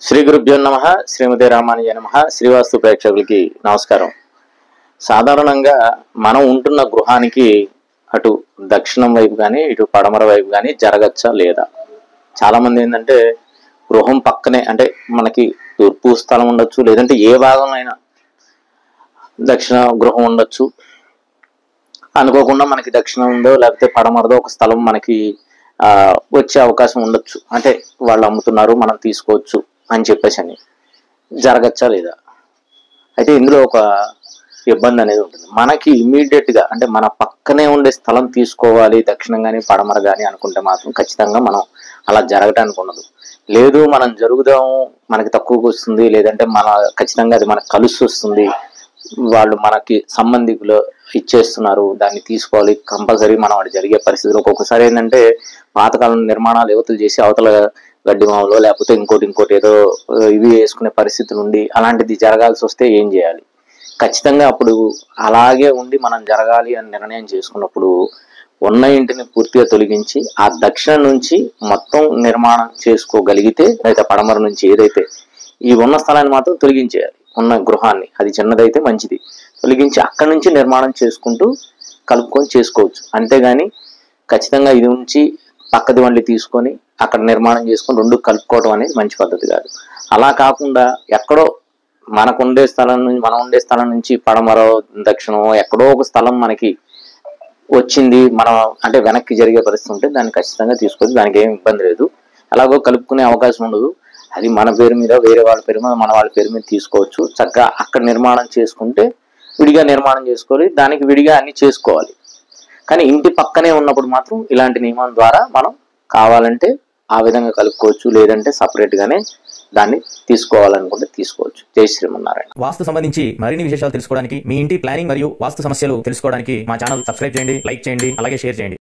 శ్రీ గురుభ్యో నమః. శ్రీమతి రామానుజాయ నమః. శ్రీవాస్తు ప్రేక్షకులకి నమస్కారం. సాధారణంగా మనం ఉంటున్న గృహానికి అటు దక్షిణం వైపు కానీ ఇటు పడమర వైపు కానీ జరగచ్చా లేదా? చాలామంది ఏంటంటే గృహం పక్కనే, అంటే మనకి తూర్పు స్థలం ఉండొచ్చు, లేదంటే ఏ భాగంలో అయినా దక్షిణ గృహం ఉండొచ్చు. అనుకోకుండా మనకి దక్షిణం ఉందో లేకపోతే పడమరదో ఒక స్థలం మనకి వచ్చే అవకాశం ఉండొచ్చు. అంటే వాళ్ళు అమ్ముతున్నారు, మనం తీసుకోవచ్చు అని చెప్పేసి అని జరగచ్చా లేదా? అయితే ఇందులో ఒక ఇబ్బంది అనేది ఉంటుంది. మనకి ఇమ్మీడియట్గా అంటే మన పక్కనే ఉండే స్థలం తీసుకోవాలి దక్షిణం కానీ పడమర కానీ అనుకుంటే మాత్రం ఖచ్చితంగా మనం అలా జరగటానికి ఉండదు. లేదు మనం జరుగుదాము, మనకి తక్కువకి వస్తుంది, లేదంటే ఖచ్చితంగా అది మనకు కలిసి వస్తుంది, వాళ్ళు మనకి సంబంధికులు ఇచ్చేస్తున్నారు, దాన్ని తీసుకోవాలి కంపల్సరీ, మనం అది జరిగే పరిస్థితులు ఒక్కొక్కసారి ఏంటంటే పాతకాలం నిర్మాణాలు యువతలు చేసి అవతల గడ్డి మావులో లేకపోతే ఇంకోటి ఏదో ఇవి వేసుకునే పరిస్థితి నుండి అలాంటిది జరగాల్సి వస్తే ఏం చేయాలి? ఖచ్చితంగా అప్పుడు అలాగే ఉండి మనం జరగాలి అని నిర్ణయం చేసుకున్నప్పుడు ఉన్న ఇంటిని పూర్తిగా తొలగించి ఆ దక్షిణం నుంచి మొత్తం నిర్మాణం చేసుకోగలిగితే, లేదా పడమర నుంచి ఏదైతే ఈ ఉన్న స్థలాన్ని మాత్రం తొలగించేయాలి. ఉన్న గృహాన్ని, అది చిన్నదైతే మంచిది, తొలగించి అక్కడి నుంచి నిర్మాణం చేసుకుంటూ కలుపుకొని చేసుకోవచ్చు. అంతేగాని ఖచ్చితంగా ఇది ఉంచి పక్కది వండి తీసుకొని అక్కడ నిర్మాణం చేసుకొని రెండు కలుపుకోవడం అనేది మంచి పద్ధతి కాదు. అలా కాకుండా ఎక్కడో మనం ఉండే స్థలం నుంచి పడమరో దక్షిణమో ఎక్కడో ఒక స్థలం మనకి వచ్చింది, మనం అంటే వెనక్కి జరిగే పరిస్థితి ఉంటే దాన్ని ఖచ్చితంగా తీసుకోవచ్చు. దానికి ఏమి ఇబ్బంది లేదు. అలాగో కలుపుకునే అవకాశం ఉండదు. అది మన పేరు మీద, వేరే వాళ్ళ పేరు మీద, మన వాళ్ళ పేరు మీద తీసుకోవచ్చు. చక్కగా అక్కడ నిర్మాణం చేసుకుంటే విడిగా నిర్మాణం చేసుకోవాలి, దానికి విడిగా అన్ని చేసుకోవాలి. కానీ ఇంటి పక్కనే ఉన్నప్పుడు మాత్రం ఇలాంటి నియమం ద్వారా మనం కావాలంటే ఆ విధంగా కలుపుకోవచ్చు, లేదంటే సపరేట్ గానే దాన్ని తీసుకోవాలనుకుంటే తీసుకోవచ్చు. జై శ్రీమన్నారాయణ. వాస్తు సంబంధించి మరిన్ని విశేషాలు తెలుసుకోవడానికి, మీ ఇంటి ప్లానింగ్ మరియు వాస్తు సమస్యలు తెలుసుకోవడానికి మా ఛానల్ సబ్స్క్రైబ్ చేయండి, లైక్ చేయండి, అలాగే షేర్ చేయండి.